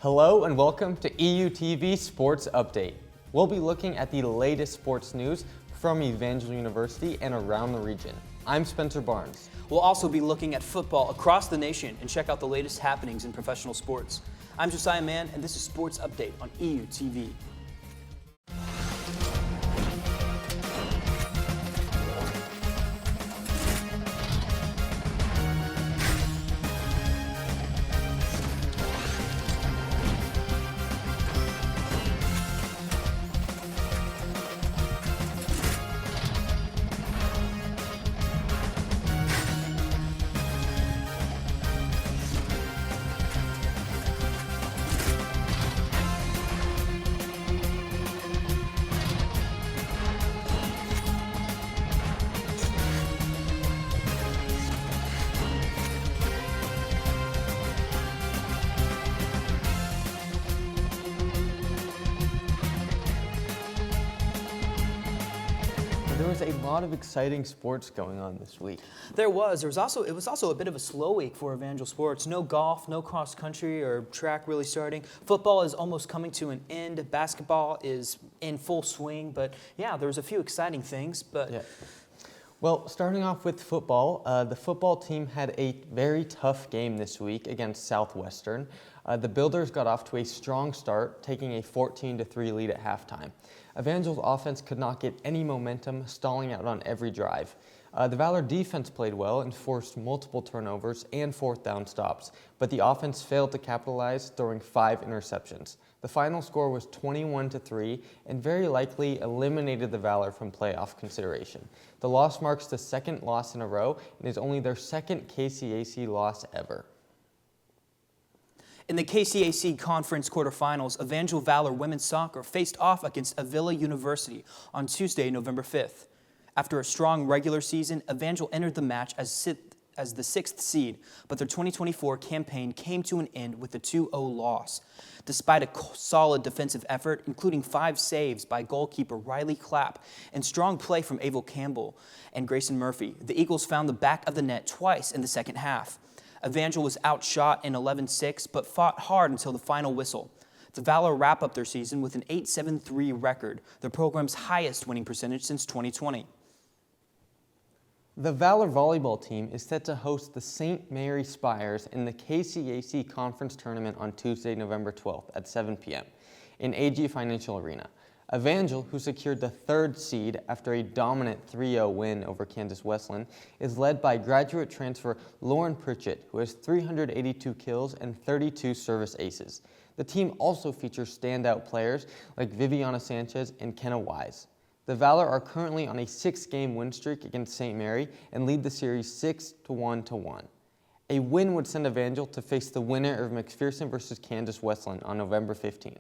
Hello and welcome to EUTV Sports Update. We'll be looking at the latest sports news from Evangel University and around the region. I'm Spencer Barnes. We'll also be looking at football across the nation and check out the latest happenings in professional sports. I'm Josiah Mann, and this is Sports Update on EUTV. There was a lot of exciting sports going on this week. It was also a bit of a slow week for Evangel sports. No golf, no cross country or track really starting. Football is almost coming to an end. Basketball is in full swing, but yeah, there was a few exciting things. Well, starting off with football, the football team had a very tough game this week against Southwestern. The Builders got off to a strong start, taking a 14-3 lead at halftime. Evangel's offense could not get any momentum, stalling out on every drive. The Valor defense played well and forced multiple turnovers and fourth down stops, but the offense failed to capitalize, throwing 5 interceptions. The final score was 21-3 and very likely eliminated the Valor from playoff consideration. The loss marks the second loss in a row and is only their second KCAC loss ever. In the KCAC Conference quarterfinals, Evangel Valor women's soccer faced off against Avila University on Tuesday, November 5th. After a strong regular season, Evangel entered the match as the 6th seed, but their 2024 campaign came to an end with a 2-0 loss. Despite a solid defensive effort, including 5 saves by goalkeeper Riley Clapp and strong play from Abel Campbell and Grayson Murphy, the Eagles found the back of the net twice in the second half. Evangel was outshot in 11-6, but fought hard until the final whistle. The Valor wrap up their season with an 8-7-3 record, the program's highest winning percentage since 2020. The Valor volleyball team is set to host the St. Mary Spires in the KCAC Conference Tournament on Tuesday, November 12th at 7 p.m. in AG Financial Arena. Evangel, who secured the 3rd seed after a dominant 3-0 win over Kansas Wesleyan, is led by graduate transfer Lauren Pritchett, who has 382 kills and 32 service aces. The team also features standout players like Viviana Sanchez and Kenna Wise. The Valor are currently on a 6-game win streak against St. Mary and lead the series 6-1. A win would send Evangel to face the winner of McPherson versus Kansas Wesleyan on November 15th.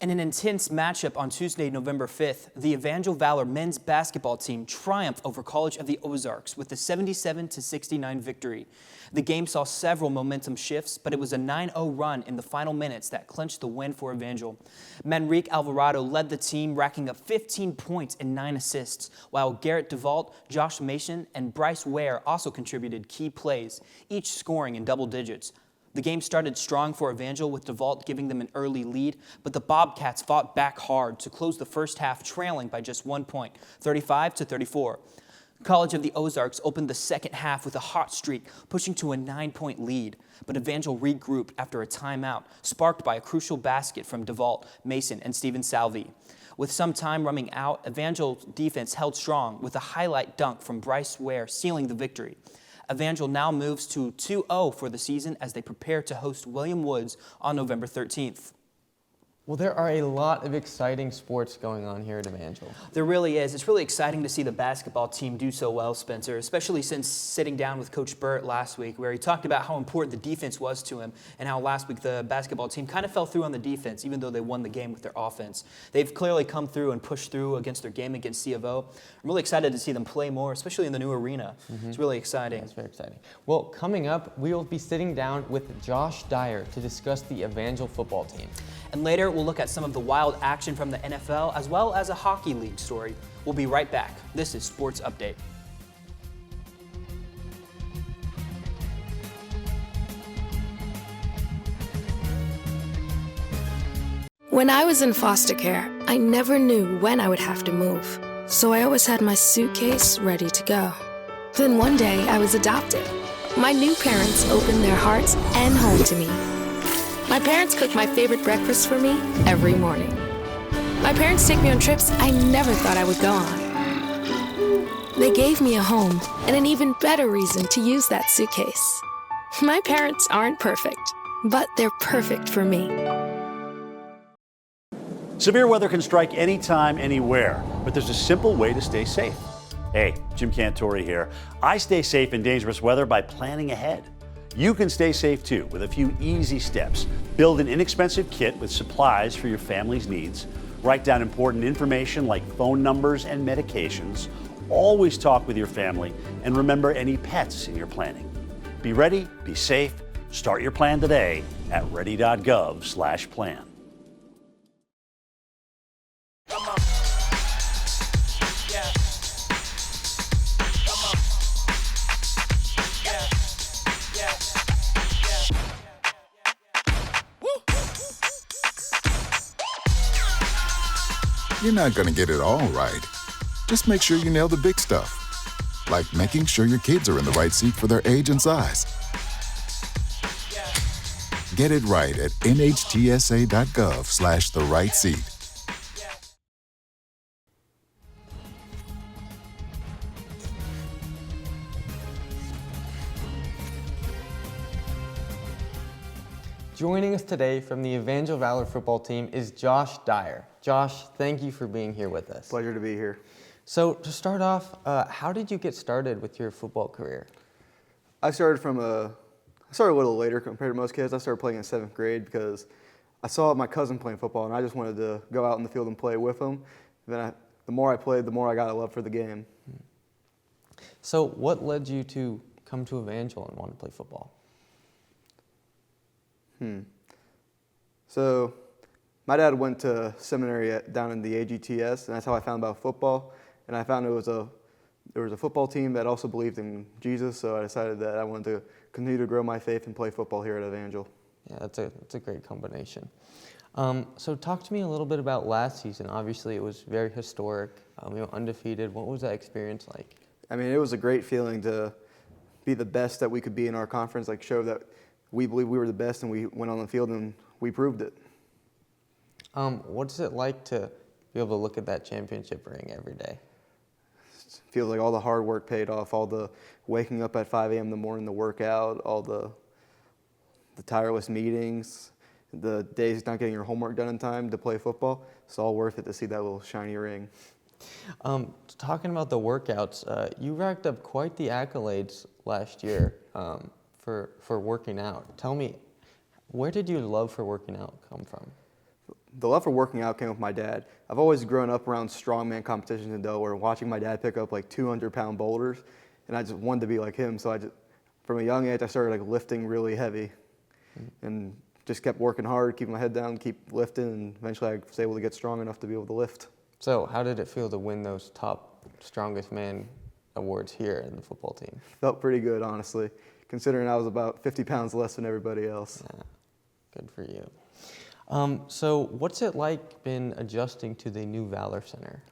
In an intense matchup on Tuesday, November 5th, the Evangel Valor men's basketball team triumphed over College of the Ozarks with a 77-69 victory. The game saw several momentum shifts, but it was a 9-0 run in the final minutes that clinched the win for Evangel. Manrique Alvarado led the team, racking up 15 points and 9 assists, while Garrett DeVault, Josh Mason, and Bryce Ware also contributed key plays, each scoring in double digits. The game started strong for Evangel, with DeVault giving them an early lead, but the Bobcats fought back hard to close the first half trailing by just 1 point, 35-34. College of the Ozarks opened the second half with a hot streak, pushing to a 9-point lead, but Evangel regrouped after a timeout, sparked by a crucial basket from DeVault, Mason, and Steven Salvi. With some time running out, Evangel defense held strong with a highlight dunk from Bryce Ware sealing the victory. Evangel now moves to 2-0 for the season as they prepare to host William Woods on November 13th. Well, there are a lot of exciting sports going on here at Evangel. There really is. It's really exciting to see the basketball team do so well, Spencer, especially since sitting down with Coach Burt last week, where he talked about how important the defense was to him and how last week the basketball team kind of fell through on the defense, even though they won the game with their offense. They've clearly come through and pushed through against their game against C of O. I'm really excited to see them play more, especially in the new arena. It's really exciting. Yeah, it's very exciting. Well, coming up, we will be sitting down with Josh Dyer to discuss the Evangel football team. And later, we'll look at some of the wild action from the NFL, as well as a hockey league story. We'll be right back. This is Sports Update. When I was in foster care, I never knew when I would have to move, so I always had my suitcase ready to go. Then one day, I was adopted. My new parents opened their hearts and home to me. My parents cook my favorite breakfast for me every morning. My parents take me on trips I never thought I would go on. They gave me a home and an even better reason to use that suitcase. My parents aren't perfect, but they're perfect for me. Severe weather can strike anytime, anywhere, but there's a simple way to stay safe. Hey, Jim Cantori here. I stay safe in dangerous weather by planning ahead. You can stay safe too with a few easy steps. Build an inexpensive kit with supplies for your family's needs. Write down important information like phone numbers and medications. Always talk with your family and remember any pets in your planning. Be ready, be safe. Start your plan today at ready.gov/plan. You're not going to get it all right. Just make sure you nail the big stuff, like making sure your kids are in the right seat for their age and size. Get it right at nhtsa.gov/the-right-seat. Joining us today from the Evangel Valor Football team is Josh Dyer. Josh, thank you for being here with us. Pleasure to be here. So to start off, how did you get started with your football career? I started a little later compared to most kids. I started playing in 7th grade because I saw my cousin playing football, and I just wanted to go out in the field and play with him. Then the more I played, the more I got a love for the game. So what led you to come to Evangel and want to play football? So my dad went to seminary down in the AGTS, and that's how I found about football. And I found there was a football team that also believed in Jesus, so I decided that I wanted to continue to grow my faith and play football here at Evangel. Yeah, that's a great combination. So talk to me a little bit about last season. Obviously, it was very historic. Undefeated. What was that experience like? I mean, it was a great feeling to be the best that we could be in our conference, like show that we believe we were the best, and we went on the field and we proved it. What's it like to be able to look at that championship ring every day? It feels like all the hard work paid off, all the waking up at 5 a.m. in the morning to work out, all the tireless meetings, the days not getting your homework done in time to play football. It's all worth it to see that little shiny ring. Talking about the workouts, you racked up quite the accolades last year for working out. Tell me, where did your love for working out come from? The love for working out came with my dad. I've always grown up around strongman competitions in Delaware, watching my dad pick up like 200-pound boulders, and I just wanted to be like him. So from a young age, I started like lifting really heavy, and just kept working hard, keeping my head down, keep lifting, and eventually I was able to get strong enough to be able to lift. So how did it feel to win those top strongest man awards here in the football team? Felt pretty good, honestly, considering I was about 50 pounds less than everybody else. Yeah, good for you. So what's it like been adjusting to the new Valor Center?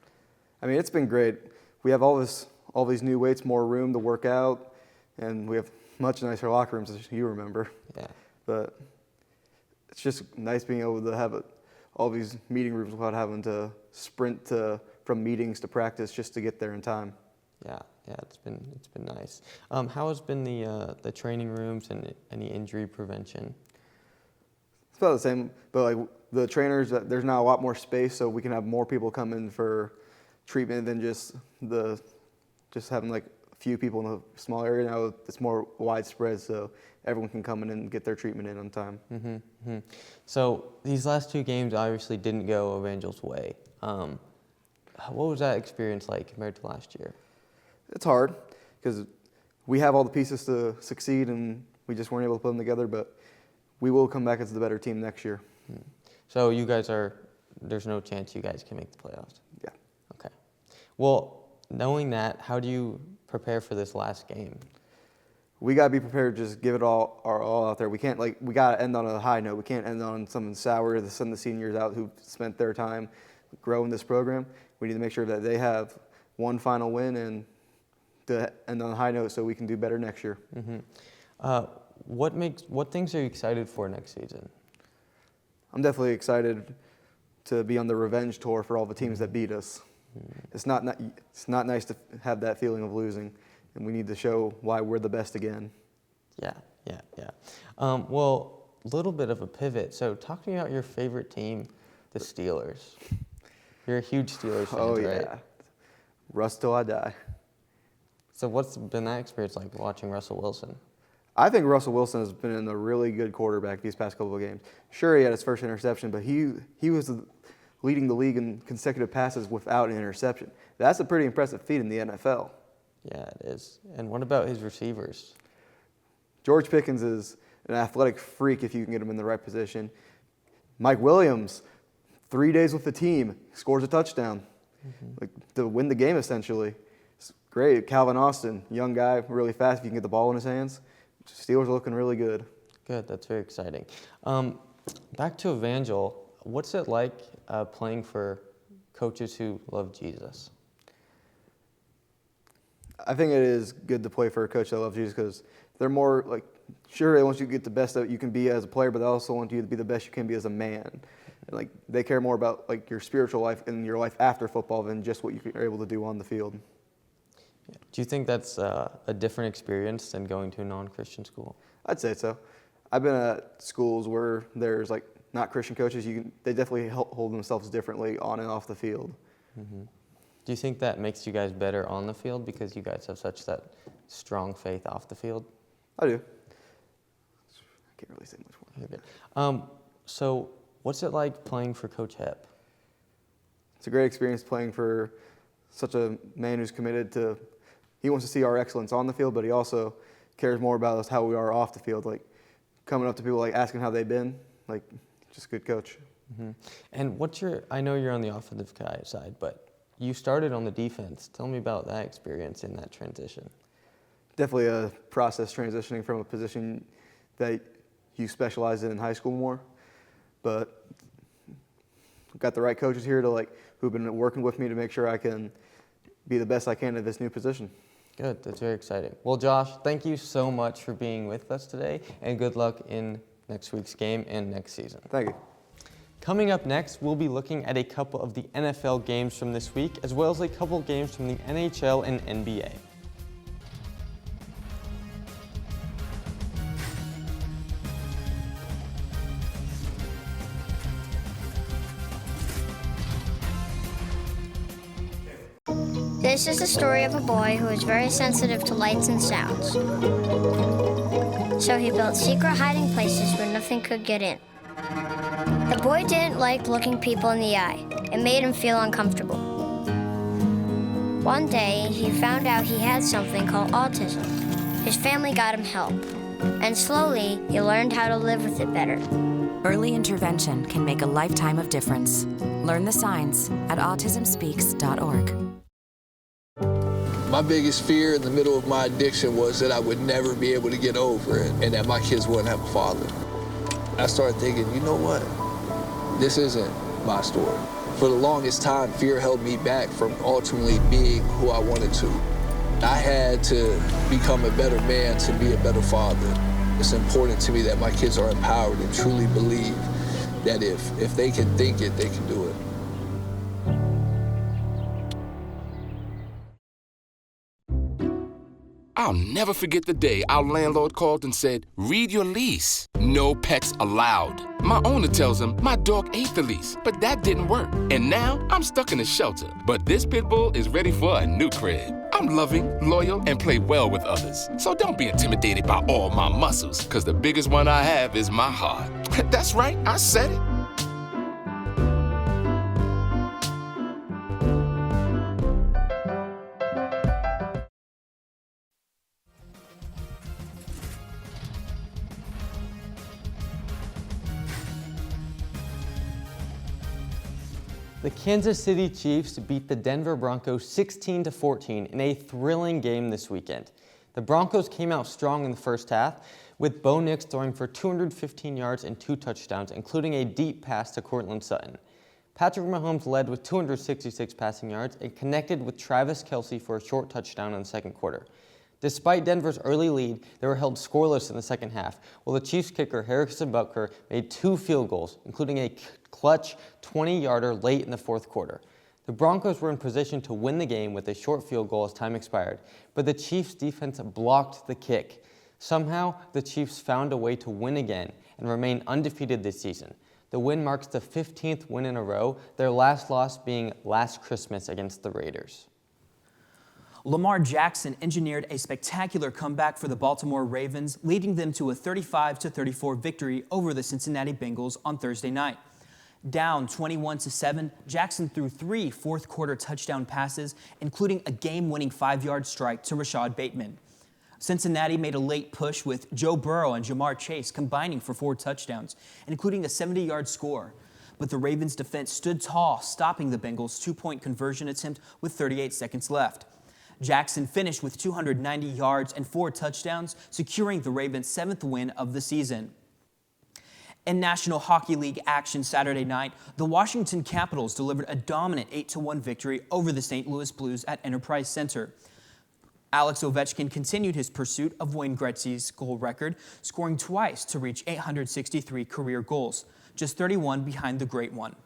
I mean, it's been great. We have all these new weights, more room to work out, and we have much nicer locker rooms, as you remember. Yeah. But it's just nice being able to have all these meeting rooms without having to sprint from meetings to practice just to get there in time. Yeah, it's been nice. How has been the training rooms and any injury prevention? It's about the same, but like the trainers, there's now a lot more space, so we can have more people come in for treatment than just having like a few people in a small area. Now it's more widespread, so everyone can come in and get their treatment in on time. So these last two games obviously didn't go Evangel's way. What was that experience like compared to last year? It's hard because we have all the pieces to succeed, and we just weren't able to put them together, but we will come back as the better team next year. So there's no chance you guys can make the playoffs? Yeah. Okay. Well, knowing that, how do you prepare for this last game? we got to be prepared to just give it all out there. We can't, we got to end on a high note. We can't end on something sour to send the seniors out who spent their time growing this program. We need to make sure that they have one final win and to end on a high note so we can do better next year. What things are you excited for next season? I'm definitely excited to be on the revenge tour for all the teams that beat us. It's not nice to have that feeling of losing, and we need to show why we're the best again. Yeah. Well, a little bit of a pivot. So talk to me about your favorite team, the Steelers. You're a huge Steelers fan, Oh, yeah. right? Russ till I die. So what's been that experience like watching Russell Wilson? I think Russell Wilson has been a really good quarterback these past couple of games. Sure, he had his first interception, but he was leading the league in consecutive passes without an interception. That's a pretty impressive feat in the NFL. Yeah, it is. And what about his receivers? George Pickens is an athletic freak if you can get him in the right position. Mike Williams, 3 days with the team, scores a touchdown, to win the game essentially. It's great. Calvin Austin, young guy, really fast if you can get the ball in his hands. Steelers are looking really good. Good, that's very exciting. Back to Evangel, what's it like playing for coaches who love Jesus? I think it is good to play for a coach that loves Jesus because they're more sure, they want you to get the best that you can be as a player, but they also want you to be the best you can be as a man. And, they care more about your spiritual life and your life after football than just what you're able to do on the field. Do you think that's a different experience than going to a non-Christian school? I'd say so. I've been at schools where there's not Christian coaches. They definitely hold themselves differently on and off the field. Do you think that makes you guys better on the field because you guys have such that strong faith off the field? I do. I can't really say much more. Okay. So what's it like playing for Coach Hep? It's a great experience playing for such a man who's committed to, he wants to see our excellence on the field, but he also cares more about us how we are off the field, coming up to people, asking how they've been, just a good coach. And I know you're on the offensive side, but you started on the defense. Tell me about that experience in that transition. Definitely a process transitioning from a position that you specialized in high school more, but got the right coaches here who've been working with me to make sure I can be the best I can at this new position. Good, that's very exciting. Well, Josh, thank you so much for being with us today, and good luck in next week's game and next season. Thank you. Coming up next, we'll be looking at a couple of the NFL games from this week, as well as a couple games from the NHL and NBA. This is the story of a boy who is very sensitive to lights and sounds. So he built secret hiding places where nothing could get in. The boy didn't like looking people in the eye. It made him feel uncomfortable. One day, he found out he had something called autism. His family got him help, and slowly, he learned how to live with it better. Early intervention can make a lifetime of difference. Learn the signs at autismspeaks.org. My biggest fear in the middle of my addiction was that I would never be able to get over it and that my kids wouldn't have a father. I started thinking, you know what? This isn't my story. For the longest time, fear held me back from ultimately being who I wanted to. I had to become a better man to be a better father. It's important to me that my kids are empowered and truly believe that if they can think it, they can do it. I'll never forget the day our landlord called and said, read your lease. No pets allowed. My owner tells him my dog ate the lease, but that didn't work. And now I'm stuck in a shelter. But this pit bull is ready for a new crib. I'm loving, loyal, and play well with others. So don't be intimidated by all my muscles, because the biggest one I have is my heart. That's right, I said it. The Kansas City Chiefs beat the Denver Broncos 16-14 in a thrilling game this weekend. The Broncos came out strong in the first half, with Bo Nix throwing for 215 yards and 2 touchdowns, including a deep pass to Courtland Sutton. Patrick Mahomes led with 266 passing yards and connected with Travis Kelce for a short touchdown in the second quarter. Despite Denver's early lead, they were held scoreless in the second half, while the Chiefs kicker Harrison Butker made 2 field goals, including a clutch 20-yarder late in the fourth quarter. The Broncos were in position to win the game with a short field goal as time expired, but the Chiefs' defense blocked the kick. Somehow, the Chiefs found a way to win again and remain undefeated this season. The win marks the 15th win in a row, their last loss being last Christmas against the Raiders. Lamar Jackson engineered a spectacular comeback for the Baltimore Ravens, leading them to a 35-34 victory over the Cincinnati Bengals on Thursday night. Down 21-7, Jackson threw 3 fourth-quarter touchdown passes, including a game-winning 5-yard strike to Rashad Bateman. Cincinnati made a late push with Joe Burrow and Jamar Chase combining for 4 touchdowns, including a 70-yard score. But the Ravens' defense stood tall, stopping the Bengals' 2-point conversion attempt with 38 seconds left. Jackson finished with 290 yards and 4 touchdowns, securing the Ravens' 7th win of the season. In National Hockey League action Saturday night, the Washington Capitals delivered a dominant 8-1 victory over the St. Louis Blues at Enterprise Center. Alex Ovechkin continued his pursuit of Wayne Gretzky's goal record, scoring twice to reach 863 career goals, just 31 behind the Great One.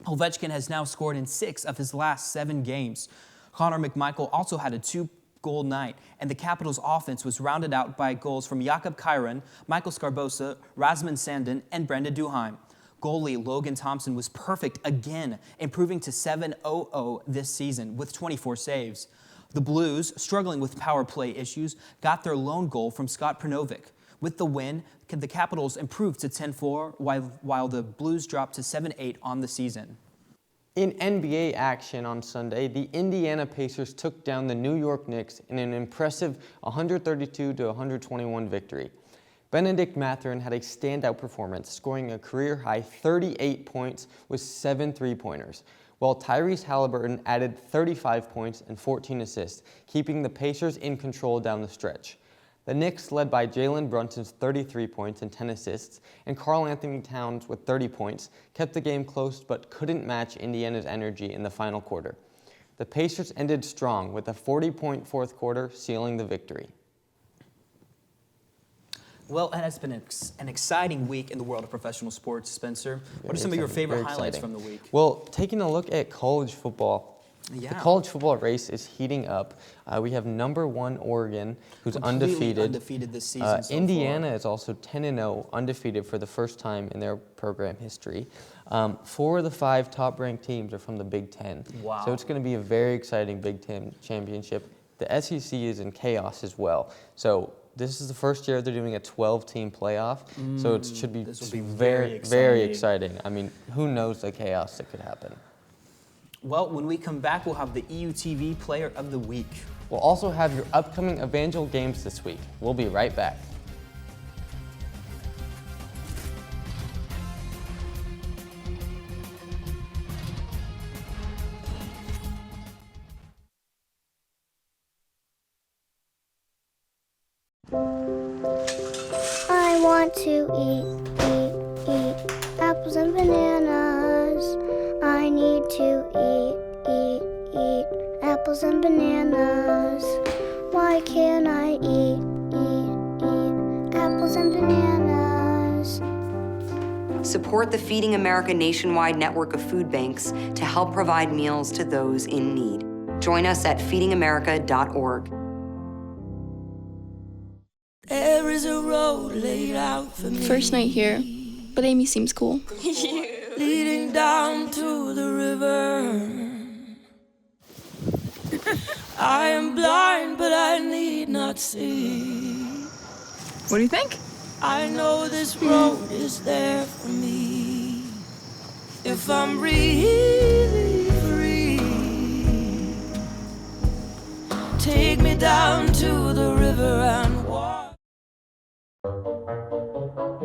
Ovechkin has now scored in 6 of his last 7 games. Connor McMichael also had a 2-goal night, and the Capitals' offense was rounded out by goals from Jakob Kyron, Michael Scarbosa, Rasmus Sandin, and Brenda Duheim. Goalie Logan Thompson was perfect again, improving to .700 this season with 24 saves. The Blues, struggling with power play issues, got their lone goal from Scott Prnovic. With the win, the Capitals improved to 10-4, while the Blues dropped to 7-8 on the season. In NBA action on Sunday, the Indiana Pacers took down the New York Knicks in an impressive 132-121 victory. Benedict Mathurin had a standout performance, scoring a career-high 38 points with 7 three-pointers, while Tyrese Halliburton added 35 points and 14 assists, keeping the Pacers in control down the stretch. The Knicks, led by Jalen Brunson's 33 points and 10 assists, and Karl Anthony Towns with 30 points, kept the game close but couldn't match Indiana's energy in the final quarter. The Pacers ended strong with a 40-point fourth quarter, sealing the victory. Well, it has been an exciting week in the world of professional sports, Spencer. What are some of your favorite highlights from the week? Well, taking a look at college football, the college football race is heating up. We have number 1 Oregon, who's undefeated this season so Indiana far. is also 10-0, undefeated for the first time in their program history. 4 of the 5 top-ranked teams are from the Big Ten. Wow. So it's going to be a very exciting Big Ten championship. The SEC is in chaos as well. So this is the first year they're doing a 12-team playoff. So it should be, very exciting. I mean, who knows the chaos that could happen. Well, when we come back, we'll have the EUTV Player of the Week. We'll also have your upcoming Evangel games this week. We'll be right back. I want to eat apples and bananas. I need to eat apples and bananas. Why can't I eat apples and bananas? Support the Feeding America nationwide network of food banks to help provide meals to those in need. Join us at feedingamerica.org. There is a road laid out for me. First night here, but Amy seems cool. Leading down to the river. I am blind, but I need not see. What do you think? I know this road is there for me. If I'm really free, take me down to the river and walk.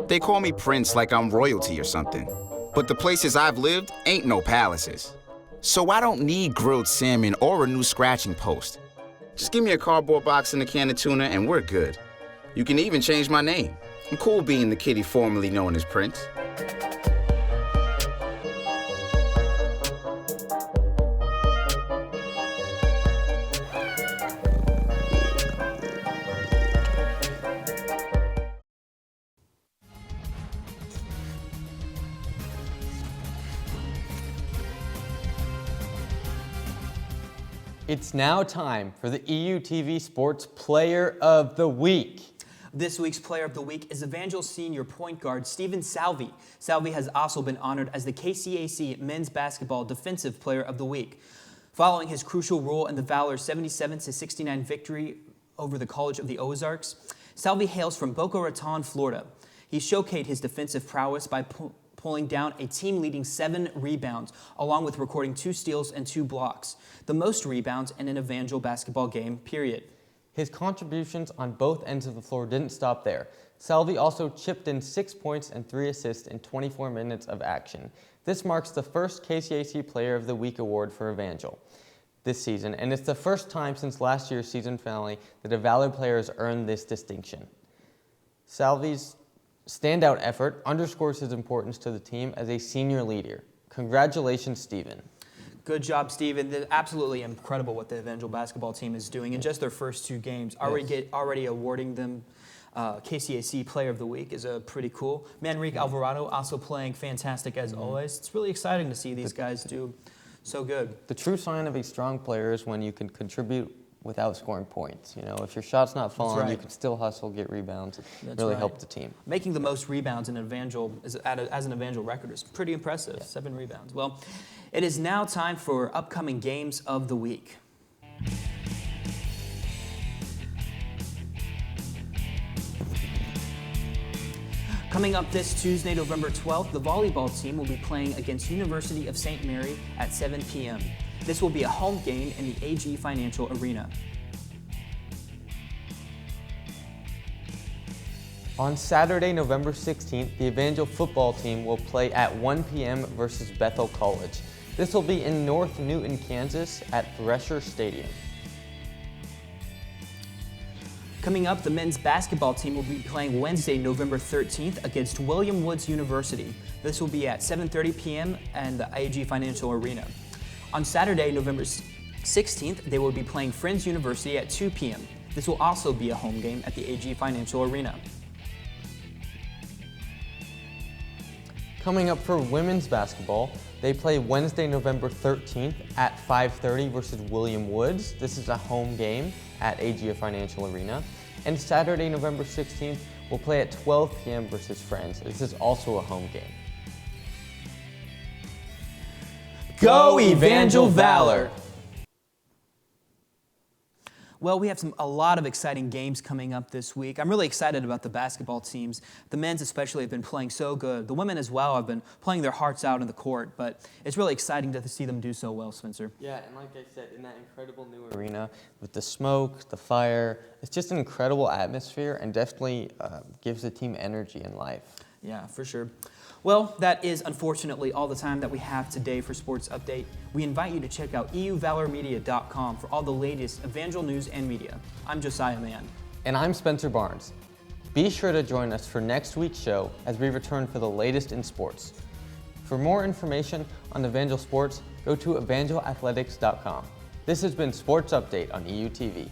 They call me Prince like I'm royalty or something. But the places I've lived ain't no palaces. So I don't need grilled salmon or a new scratching post. Just give me a cardboard box and a can of tuna and we're good. You can even change my name. I'm cool being the kitty formerly known as Prince. It's now time for the EUTV Sports Player of the Week. This week's Player of the Week is Evangel senior point guard Steven Salvi. Salvi has also been honored as the KCAC Men's Basketball Defensive Player of the Week. Following his crucial role in the Valor 77-69 victory over the College of the Ozarks, Salvi hails from Boca Raton, Florida. He showcased his defensive prowess by pulling down a team-leading 7 rebounds, along with recording 2 steals and 2 blocks, the most rebounds in an Evangel basketball game, period. His contributions on both ends of the floor didn't stop there. Salvi also chipped in 6 points and 3 assists in 24 minutes of action. This marks the first KCAC Player of the Week award for Evangel this season, and it's the first time since last year's season finale that a Valor player has earned this distinction. Salvi's standout effort underscores his importance to the team as a senior leader. Congratulations, Steven. Good job, Steven. They're absolutely incredible what the Evangel basketball team is doing in just their first 2 games. Already awarding them KCAC Player of the Week is pretty cool. Manrique Alvarado also playing fantastic as always. It's really exciting to see these guys do so good. The true sign of a strong player is when you can contribute without scoring points. You know, if your shot's not falling, you can still hustle, get rebounds, really help the team. Making the most rebounds in Evangel as an Evangel record is pretty impressive. 7 rebounds. Well, it is now time for upcoming games of the week. Coming up this Tuesday, November 12th, the volleyball team will be playing against University of St. Mary at 7 p.m. This will be a home game in the AG Financial Arena. On Saturday, November 16th, the Evangel football team will play at 1 p.m. versus Bethel College. This will be in North Newton, Kansas at Thresher Stadium. Coming up, the men's basketball team will be playing Wednesday, November 13th against William Woods University. This will be at 7:30 p.m. in the AG Financial Arena. On Saturday, November 16th, they will be playing Friends University at 2 p.m. This will also be a home game at the AG Financial Arena. Coming up for women's basketball, they play Wednesday, November 13th at 5:30 versus William Woods. This is a home game at AG Financial Arena. And Saturday, November 16th, will play at 12 p.m. versus Friends. This is also a home game. Go Evangel Valor! Well, we have a lot of exciting games coming up this week. I'm really excited about the basketball teams. The men's especially have been playing so good. The women as well have been playing their hearts out in the court, but it's really exciting to see them do so well, Spencer. Yeah, and like I said, in that incredible new arena with the smoke, the fire, it's just an incredible atmosphere and definitely gives the team energy and life. Yeah, for sure. Well, that is unfortunately all the time that we have today for Sports Update. We invite you to check out euvalormedia.com for all the latest Evangel news and media. I'm Josiah Mann. And I'm Spencer Barnes. Be sure to join us for next week's show as we return for the latest in sports. For more information on Evangel Sports, go to evangelathletics.com. This has been Sports Update on EUTV.